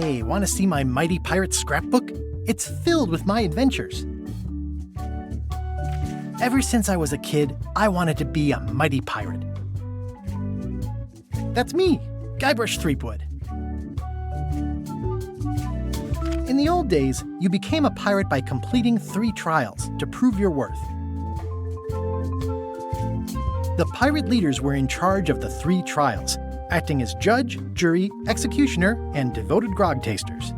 Hey, want to see my mighty pirate scrapbook? It's filled with my adventures. Ever since I was a kid, I wanted to be a mighty pirate. That's me, Guybrush Threepwood. In the old days, you became a pirate by completing 3 trials to prove your worth. The pirate leaders were in charge of the 3 trials, acting as judge, jury, executioner, and devoted grog tasters.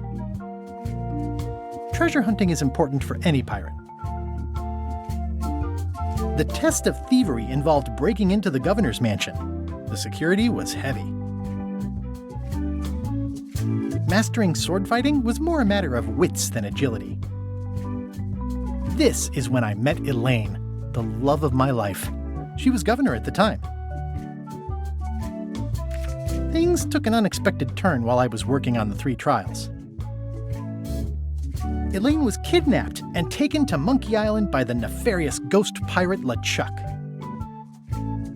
Treasure hunting is important for any pirate. The test of thievery involved breaking into the governor's mansion. The security was heavy. Mastering sword fighting was more a matter of wits than agility. This is when I met Elaine, the love of my life. She was governor at the time. Things took an unexpected turn while I was working on the 3 trials. Elaine was kidnapped and taken to Monkey Island by the nefarious ghost pirate LeChuck.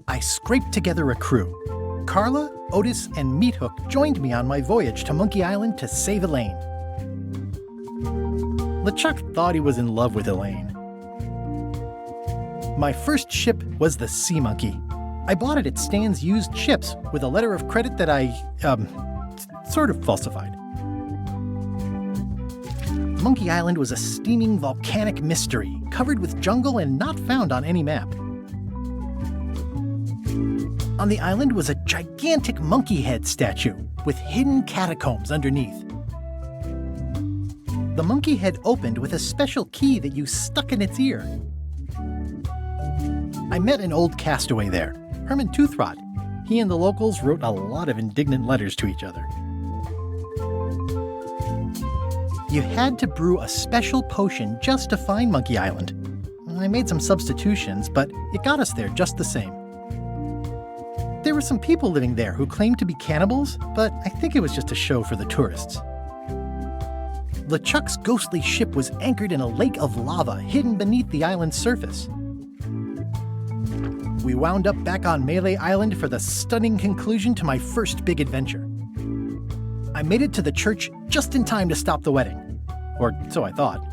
I scraped together a crew. Carla, Otis, and Meathook joined me on my voyage to Monkey Island to save Elaine. LeChuck thought he was in love with Elaine. My first ship was the Sea Monkey. I bought it at Stan's used ships with a letter of credit that I, sort of falsified. Monkey Island was a steaming volcanic mystery, covered with jungle and not found on any map. On the island was a gigantic monkey head statue with hidden catacombs underneath. The monkey head opened with a special key that you stuck in its ear. I met an old castaway there, Herman Toothrot. He and the locals wrote a lot of indignant letters to each other. You had to brew a special potion just to find Monkey Island. I made some substitutions, but it got us there just the same. There were some people living there who claimed to be cannibals, but I think it was just a show for the tourists. LeChuck's ghostly ship was anchored in a lake of lava hidden beneath the island's surface. We wound up back on Melee Island for the stunning conclusion to my first big adventure. I made it to the church just in time to stop the wedding. Or so I thought.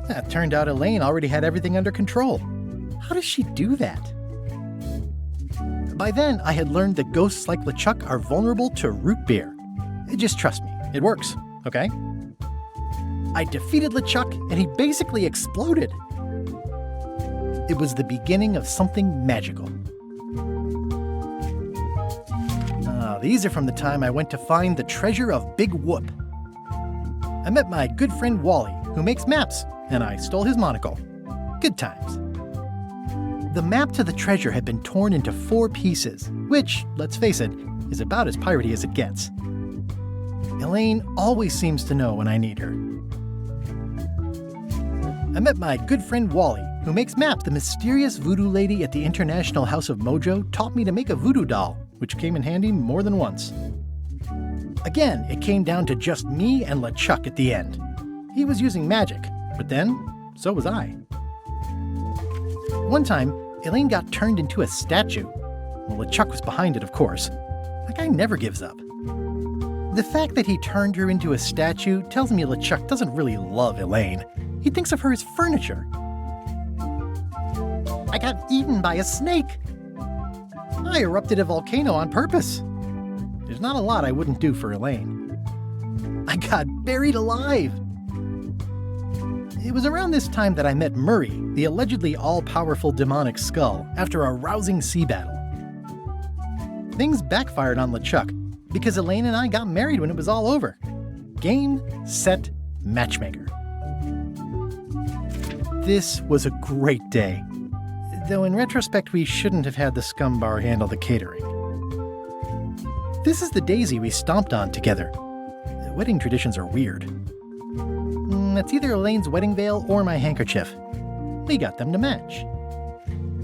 It turned out Elaine already had everything under control. How does she do that? By then, I had learned that ghosts like LeChuck are vulnerable to root beer. Just trust me, it works, okay? I defeated LeChuck, and he basically exploded. It was the beginning of something magical. These are from the time I went to find the treasure of Big Whoop. I met my good friend Wally, who makes maps, and I stole his monocle. Good times. The map to the treasure had been torn into 4 pieces, which, let's face it, is about as piratey as it gets. Elaine always seems to know when I need her. I met my good friend Wally, who makes maps. The mysterious voodoo lady at the International House of Mojo taught me to make a voodoo doll, which came in handy more than once. Again, it came down to just me and LeChuck at the end. He was using magic, but then, so was I. One time, Elaine got turned into a statue. Well, LeChuck was behind it, of course. That guy never gives up. The fact that he turned her into a statue tells me LeChuck doesn't really love Elaine. He thinks of her as furniture. I got eaten by a snake. I erupted a volcano on purpose. There's not a lot I wouldn't do for Elaine. I got buried alive. It was around this time that I met Murray, the allegedly all-powerful demonic skull, after a rousing sea battle. Things backfired on LeChuck because Elaine and I got married when it was all over. Game, set, matchmaker. This was a great day. Though in retrospect, we shouldn't have had the scum bar handle the catering. This is the daisy we stomped on together. Wedding traditions are weird. It's either Elaine's wedding veil or my handkerchief. We got them to match.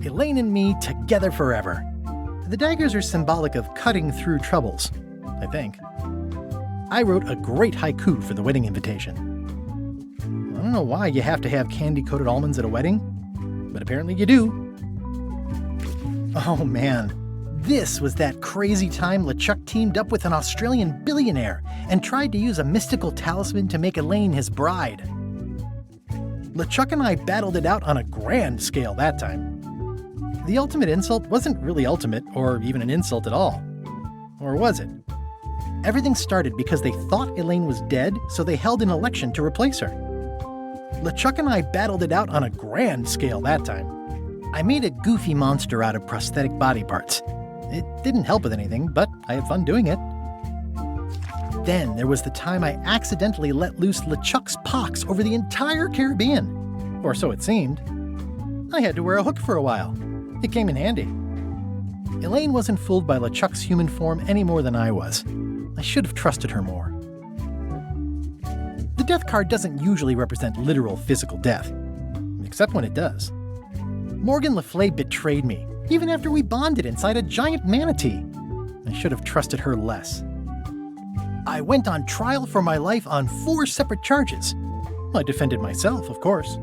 Elaine and me together forever. The daggers are symbolic of cutting through troubles, I think. I wrote a great haiku for the wedding invitation. I don't know why you have to have candy-coated almonds at a wedding, but apparently you do. Oh man, This was that crazy time LeChuck teamed up with an Australian billionaire and tried to use a mystical talisman to make Elaine his bride. LeChuck and I battled it out on a grand scale that time. The ultimate insult wasn't really ultimate or even an insult at all. Or was it? Everything started because they thought Elaine was dead, so they held an election to replace her. LeChuck and I battled it out on a grand scale that time. I made a goofy monster out of prosthetic body parts. It didn't help with anything, but I had fun doing it. Then there was the time I accidentally let loose LeChuck's pox over the entire Caribbean. Or so it seemed. I had to wear a hook for a while. It came in handy. Elaine wasn't fooled by LeChuck's human form any more than I was. I should have trusted her more. The death card doesn't usually represent literal physical death, except when it does. Morgan Le Fay betrayed me, even after we bonded inside a giant manatee. I should have trusted her less. I went on trial for my life on 4 separate charges. I defended myself, of course.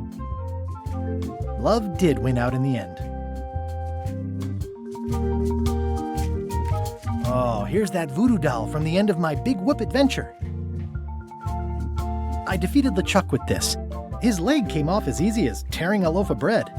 Love did win out in the end. Oh, here's that voodoo doll from the end of my Big Whoop adventure. I defeated LeChuck with this. His leg came off as easy as tearing a loaf of bread.